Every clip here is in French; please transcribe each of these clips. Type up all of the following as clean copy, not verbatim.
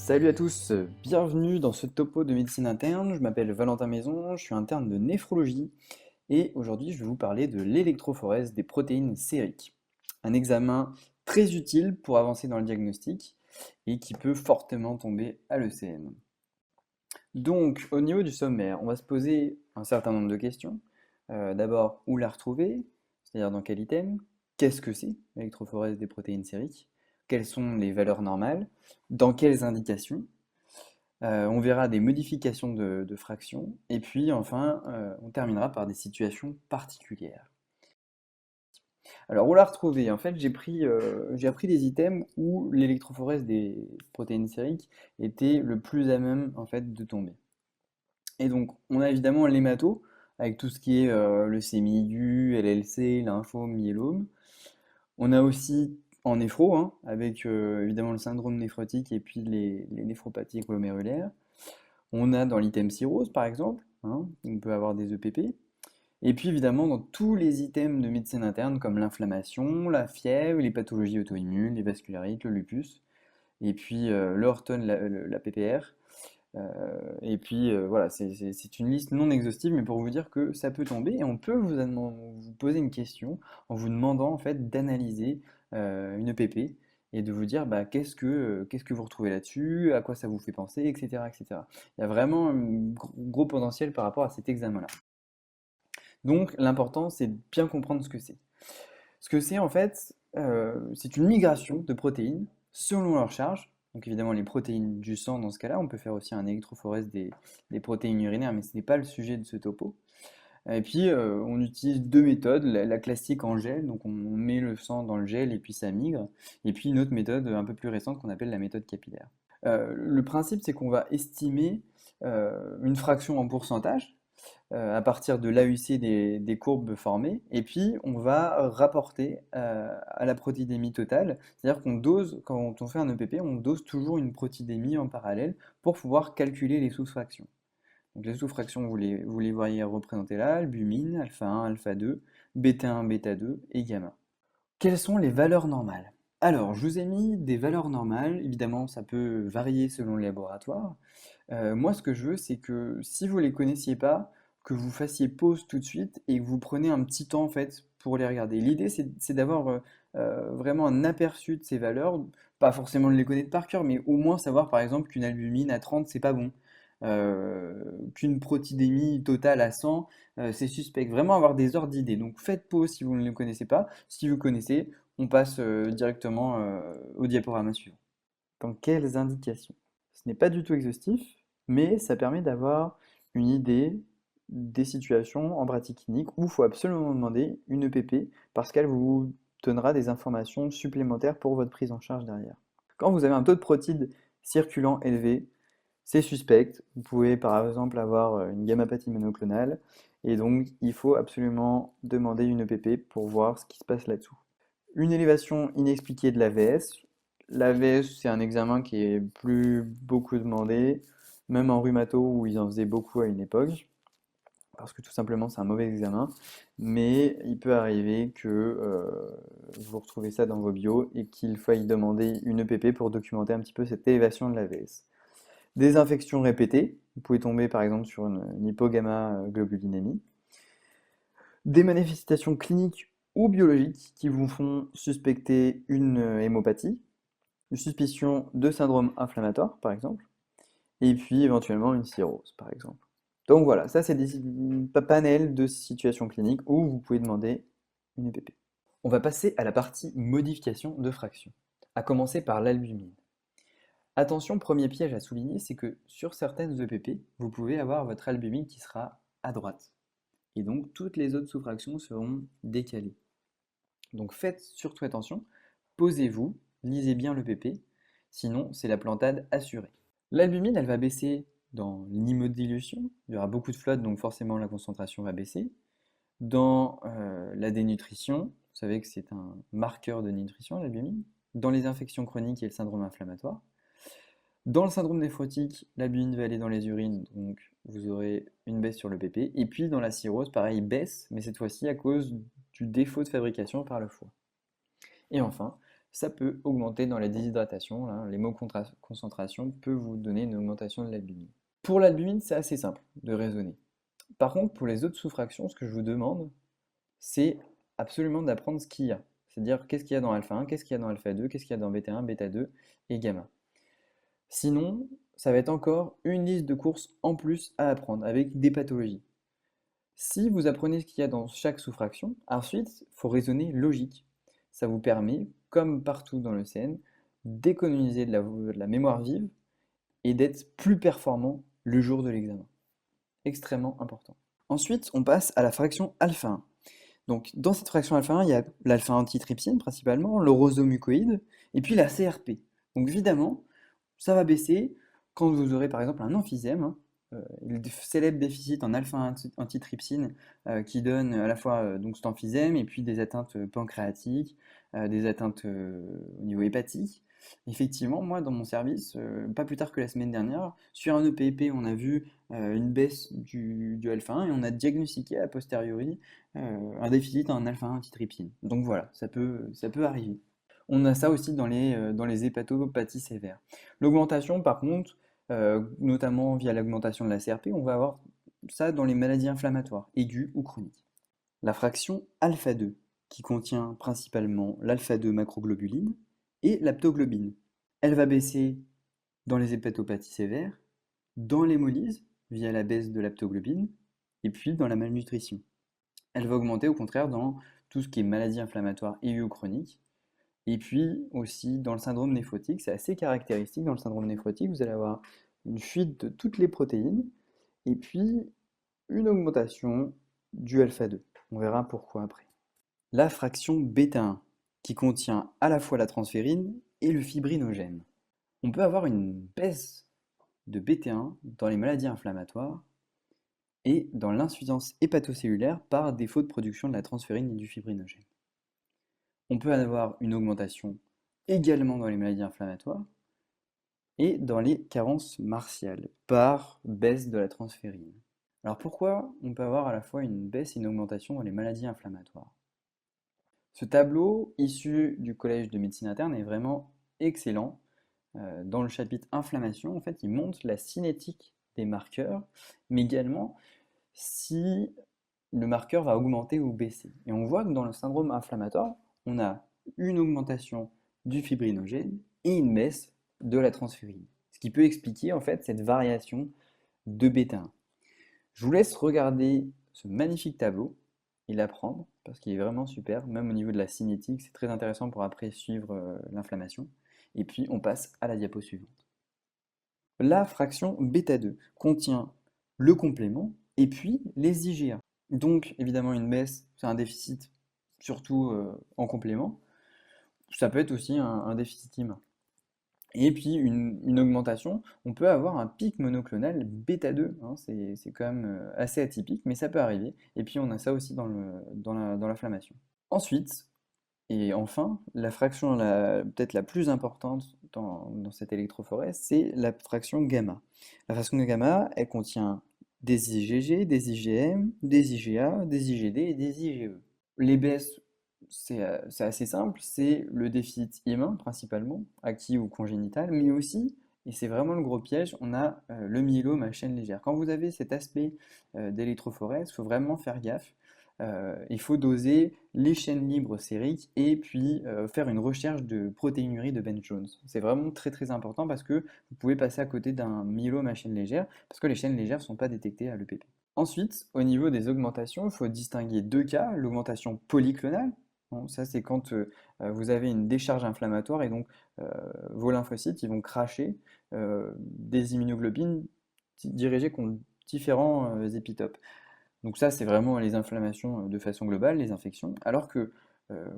Salut à tous, bienvenue dans ce topo de médecine interne. Je m'appelle Valentin Maison, je suis interne de néphrologie et aujourd'hui je vais vous parler de l'électrophorèse des protéines sériques. Un examen très utile pour avancer dans le diagnostic et qui peut fortement tomber à l'ECM. Donc au niveau du sommaire, on va se poser un certain nombre de questions. D'abord, où la retrouver, c'est-à-dire dans quel item, qu'est-ce que c'est l'électrophorèse des protéines sériques, quelles sont les valeurs normales, dans quelles indications. On verra des modifications de fractions et puis enfin, on terminera par des situations particulières. Alors où la retrouver? En fait, j'ai appris des items où l'électrophorèse des protéines sériques était le plus à même, en fait, de tomber. Et donc, on a évidemment l'hémato, avec tout ce qui est leucémie aiguë, LLC, lymphome, myélome. On a aussi en néphro, hein, avec évidemment le syndrome néphrotique et puis les néphropathies glomérulaires. On a dans l'item cirrhose, par exemple, hein, on peut avoir des EPP. Et puis évidemment dans tous les items de médecine interne comme l'inflammation, la fièvre, les pathologies auto-immunes, les vascularites, le lupus, et puis le Horton, la PPR. Et puis voilà, c'est une liste non exhaustive, mais pour vous dire que ça peut tomber et on peut vous poser une question en vous demandant en fait d'analyser une EPP et de vous dire bah, qu'est-ce que vous retrouvez là-dessus, à quoi ça vous fait penser, etc., etc. Il y a vraiment un gros potentiel par rapport à cet examen-là. Donc l'important c'est de bien comprendre ce que c'est. Ce que c'est en fait, c'est une migration de protéines selon leur charge. Donc évidemment les protéines du sang dans ce cas-là, on peut faire aussi un électrophorèse des protéines urinaires, mais ce n'est pas le sujet de ce topo. Et puis on utilise deux méthodes, la classique en gel, donc on met le sang dans le gel et puis ça migre, et puis une autre méthode un peu plus récente qu'on appelle la méthode capillaire. Le principe c'est qu'on va estimer une fraction en pourcentage, à partir de l'AUC des courbes formées, et puis on va rapporter à la protidémie totale, c'est-à-dire qu'on dose, quand on fait un EPP, on dose toujours une protidémie en parallèle pour pouvoir calculer les sous-fractions. Donc les sous-fractions, vous les voyez représentées là, albumine, alpha 1, alpha 2, bêta 1, bêta 2 et gamma. Quelles sont les valeurs normales? Alors, je vous ai mis des valeurs normales, évidemment ça peut varier selon les laboratoires. Moi, ce que je veux, c'est que si vous les connaissiez pas, que vous fassiez pause tout de suite et que vous preniez un petit temps en fait pour les regarder. L'idée, c'est d'avoir vraiment un aperçu de ces valeurs, pas forcément de les connaître par cœur, mais au moins savoir par exemple qu'une albumine à 30, c'est pas bon, qu'une protidémie totale à 100, c'est suspect. Vraiment avoir des ordres d'idées. Donc faites pause si vous ne les connaissez pas. Si vous connaissez, on passe directement au diaporama suivant. Dans quelles indications? Ce n'est pas du tout exhaustif, mais ça permet d'avoir une idée des situations en pratique clinique où il faut absolument demander une EPP parce qu'elle vous donnera des informations supplémentaires pour votre prise en charge derrière. Quand vous avez un taux de protide circulant élevé, c'est suspect. Vous pouvez par exemple avoir une gammapathie monoclonale et donc il faut absolument demander une EPP pour voir ce qui se passe là-dessous. Une élévation inexpliquée de l'AVS. L'AVS, c'est un examen qui est plus beaucoup demandé, même en rhumato où ils en faisaient beaucoup à une époque, parce que tout simplement c'est un mauvais examen. Mais il peut arriver que vous retrouvez ça dans vos bios et qu'il faille demander une EPP pour documenter un petit peu cette élévation de l'AVS. Des infections répétées, vous pouvez tomber par exemple sur une hypogamma-globulinémie. Des manifestations cliniques ou biologiques qui vous font suspecter une hémopathie, une suspicion de syndrome inflammatoire, par exemple, et puis éventuellement une cirrhose, par exemple. Donc voilà, ça c'est des panels de situations cliniques où vous pouvez demander une EPP. On va passer à la partie modification de fraction, à commencer par l'albumine. Attention, premier piège à souligner, c'est que sur certaines EPP, vous pouvez avoir votre albumine qui sera à droite. Et donc toutes les autres sous-fractions seront décalées. Donc faites surtout attention, posez-vous, lisez bien le PP, sinon c'est la plantade assurée. L'albumine, elle va baisser dans l'hémodilution, il y aura beaucoup de flotte, donc forcément la concentration va baisser. Dans la dénutrition, vous savez que c'est un marqueur de nutrition, l'albumine. Dans les infections chroniques et le syndrome inflammatoire. Dans le syndrome néphrotique, l'albumine va aller dans les urines, donc vous aurez une baisse sur le PP. Et puis dans la cirrhose, pareil, baisse, mais cette fois-ci à cause du défaut de fabrication par le foie. Et enfin, ça peut augmenter dans la déshydratation, là, l'hémoconcentration peut vous donner une augmentation de l'albumine. Pour l'albumine, c'est assez simple de raisonner. Par contre, pour les autres sous-fractions, ce que je vous demande, c'est absolument d'apprendre ce qu'il y a. C'est-à-dire qu'est-ce qu'il y a dans alpha 1, qu'est-ce qu'il y a dans alpha 2, qu'est-ce qu'il y a dans bêta 1, bêta 2 et gamma. Sinon, ça va être encore une liste de courses en plus à apprendre avec des pathologies. Si vous apprenez ce qu'il y a dans chaque sous-fraction, ensuite, il faut raisonner logique. Ça vous permet, comme partout dans le CN, d'économiser de la mémoire vive et d'être plus performant le jour de l'examen. Extrêmement important. Ensuite, on passe à la fraction alpha 1. Donc, dans cette fraction alpha 1, il y a l'alpha antitrypsine principalement, l'orosomucoïde, et puis la CRP. Donc, évidemment, ça va baisser quand vous aurez par exemple un emphysème, hein, le célèbre déficit en alpha-antitrypsine qui donne à la fois donc cet emphysème et puis des atteintes pancréatiques, des atteintes au niveau hépatique. Effectivement, moi dans mon service, pas plus tard que la semaine dernière, sur un EPP, on a vu une baisse du alpha-1 et on a diagnostiqué a posteriori un déficit en alpha-antitrypsine. Donc voilà, ça peut arriver. On a ça aussi dans les hépatopathies sévères. L'augmentation, par contre, notamment via l'augmentation de la CRP, on va avoir ça dans les maladies inflammatoires, aiguës ou chroniques. La fraction alpha 2, qui contient principalement l'alpha 2 macroglobuline et l'aptoglobine. Elle va baisser dans les hépatopathies sévères, dans l'hémolyse, via la baisse de l'aptoglobine, et puis dans la malnutrition. Elle va augmenter au contraire dans tout ce qui est maladies inflammatoires aiguës ou chroniques, et puis aussi dans le syndrome néphrotique, c'est assez caractéristique dans le syndrome néphrotique, vous allez avoir une fuite de toutes les protéines et puis une augmentation du alpha 2. On verra pourquoi après. La fraction bêta 1 qui contient à la fois la transférine et le fibrinogène. On peut avoir une baisse de bêta 1 dans les maladies inflammatoires et dans l'insuffisance hépatocellulaire par défaut de production de la transférine et du fibrinogène. On peut avoir une augmentation également dans les maladies inflammatoires et dans les carences martiales par baisse de la transférine. Alors pourquoi on peut avoir à la fois une baisse et une augmentation dans les maladies inflammatoires? Ce tableau issu du Collège de médecine interne est vraiment excellent. Dans le chapitre inflammation, en fait, il montre la cinétique des marqueurs, mais également si le marqueur va augmenter ou baisser. Et on voit que dans le syndrome inflammatoire, on a une augmentation du fibrinogène et une baisse de la transférine. Ce qui peut expliquer en fait cette variation de bêta 1. Je vous laisse regarder ce magnifique tableau et l'apprendre parce qu'il est vraiment super, même au niveau de la cinétique, c'est très intéressant pour après suivre l'inflammation. Et puis on passe à la diapo suivante. La fraction bêta 2 contient le complément et puis les IgA. Donc évidemment une baisse, c'est un déficit surtout en complément. Ça peut être aussi un déficit humain. Et puis une augmentation, on peut avoir un pic monoclonal bêta 2, hein, c'est quand même assez atypique, mais ça peut arriver. Et puis on a ça aussi dans l'inflammation. Ensuite, et enfin, la fraction peut-être la plus importante dans cette électrophorèse, c'est la fraction gamma. La fraction de gamma, elle contient des IgG, des IgM, des IgA, des IgD et des IgE. Les baisses, c'est assez simple, c'est le déficit humain principalement, acquis ou congénital, mais aussi, et c'est vraiment le gros piège, on a le myélome à chaîne légère. Quand vous avez cet aspect d'électrophorèse, il faut vraiment faire gaffe. Il faut doser les chaînes libres sériques et puis faire une recherche de protéinurie de Ben Jones. C'est vraiment très très important parce que vous pouvez passer à côté d'un myélome à chaîne légère parce que les chaînes légères ne sont pas détectées à l'EPP. Ensuite, au niveau des augmentations, il faut distinguer deux cas, l'augmentation polyclonale. Bon, ça, c'est quand vous avez une décharge inflammatoire et donc vos lymphocytes ils vont cracher des immunoglobulines dirigées contre différents épitopes. Donc ça, c'est vraiment les inflammations de façon globale, les infections. Alors que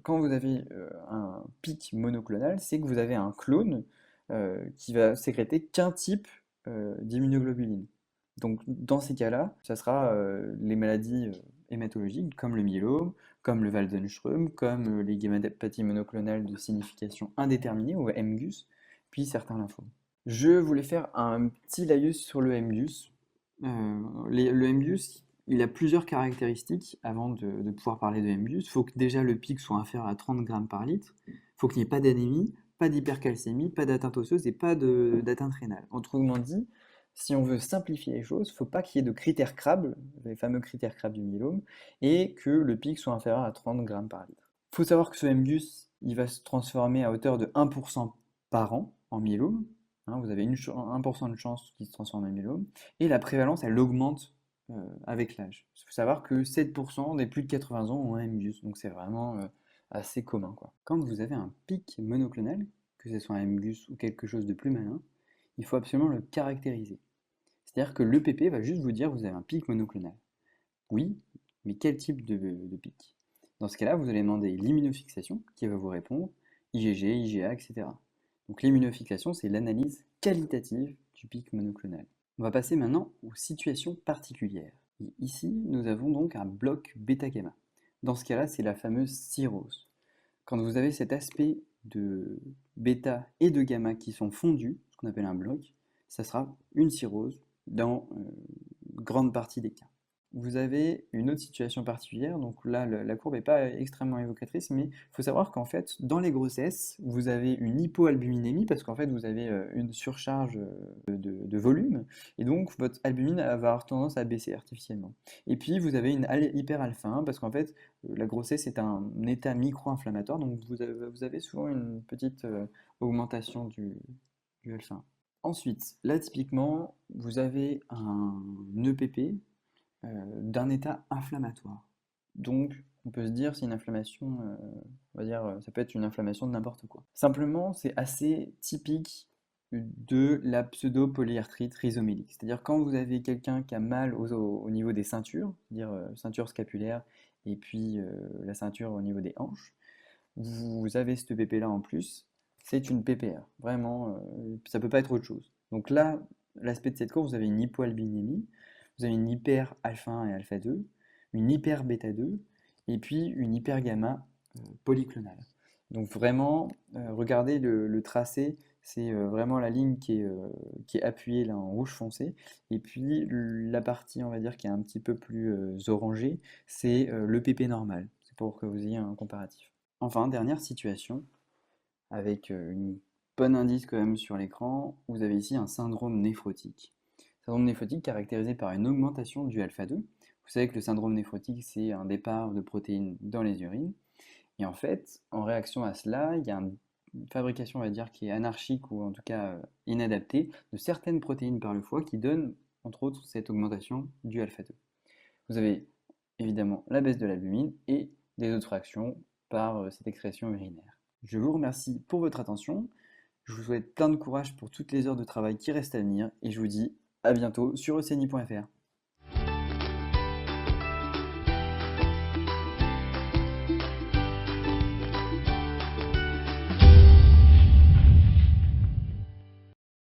quand vous avez un pic monoclonal, c'est que vous avez un clone qui va sécréter qu'un type d'immunoglobuline. Donc dans ces cas-là, ça sera les maladies hématologiques comme le myélome, comme le Waldenström, comme les gammopathies monoclonales de signification indéterminée ou MGUS, puis certains lymphomes. Je voulais faire un petit laïus sur le MGUS. Le MGUS, il a plusieurs caractéristiques avant de pouvoir parler de MGUS. Il faut que déjà le pic soit inférieur à 30 grammes par litre. Il faut qu'il n'y ait pas d'anémie, pas d'hypercalcémie, pas d'atteinte osseuse et pas d'atteinte rénale. Autrement dit, si on veut simplifier les choses, il ne faut pas qu'il y ait de critères CRAB, les fameux critères CRAB du myélome, et que le pic soit inférieur à 30 grammes par litre. Il faut savoir que ce MGUS, il va se transformer à hauteur de 1% par an en myélome. Hein, vous avez 1% de chance qu'il se transforme en myélome. Et la prévalence, elle augmente avec l'âge. Il faut savoir que 7% des plus de 80 ans ont un MGUS, donc c'est vraiment assez commun, quoi. Quand vous avez un pic monoclonal, que ce soit un MGUS ou quelque chose de plus malin, il faut absolument le caractériser. C'est-à-dire que l'EPP va juste vous dire que vous avez un pic monoclonal. Oui, mais quel type de pic? Dans ce cas-là, vous allez demander l'immunofixation, qui va vous répondre IgG, IgA, etc. Donc l'immunofixation, c'est l'analyse qualitative du pic monoclonal. On va passer maintenant aux situations particulières. Et ici, nous avons donc un bloc bêta-gamma. Dans ce cas-là, c'est la fameuse cirrhose. Quand vous avez cet aspect de bêta et de gamma qui sont fondus, ce qu'on appelle un bloc, ça sera une cirrhose dans grande partie des cas. Vous avez une autre situation particulière, donc là la courbe n'est pas extrêmement évocatrice, mais il faut savoir qu'en fait dans les grossesses, vous avez une hypoalbuminémie parce qu'en fait vous avez une surcharge de volume, et donc votre albumine va avoir tendance à baisser artificiellement. Et puis vous avez une hyperalpha 1 parce qu'en fait la grossesse est un état micro-inflammatoire, donc vous avez souvent une petite augmentation du alpha 1. Ensuite, là typiquement, vous avez un EPP d'un état inflammatoire. Donc, on peut se dire c'est une inflammation, on va dire, ça peut être une inflammation de n'importe quoi. Simplement, c'est assez typique de la pseudo-polyarthrite rhizomélique. C'est-à-dire quand vous avez quelqu'un qui a mal au niveau des ceintures, c'est-à-dire ceinture scapulaire et puis la ceinture au niveau des hanches, vous avez cette PP là en plus, c'est une PPR. Vraiment, ça peut pas être autre chose. Donc là, l'aspect de cette courbe, vous avez une hypoalbuminémie, vous avez une hyper alpha 1 et alpha 2, une hyper bêta 2, et puis une hyper gamma polyclonale. Donc vraiment, regardez le tracé, c'est vraiment la ligne qui est appuyée là en rouge foncé, et puis la partie, on va dire, qui est un petit peu plus orangée, c'est le PP normal. C'est pour que vous ayez un comparatif. Enfin, dernière situation, avec une bonne indice quand même sur l'écran, vous avez ici un syndrome néphrotique. Syndrome néphrotique caractérisé par une augmentation du alpha-2. Vous savez que le syndrome néphrotique, c'est un départ de protéines dans les urines. Et en fait, en réaction à cela, il y a une fabrication, on va dire, qui est anarchique ou en tout cas inadaptée de certaines protéines par le foie qui donnent, entre autres, cette augmentation du alpha-2. Vous avez évidemment la baisse de l'albumine et des autres réactions par cette excrétion urinaire. Je vous remercie pour votre attention. Je vous souhaite plein de courage pour toutes les heures de travail qui restent à venir et je vous dis à bientôt sur ecni.fr.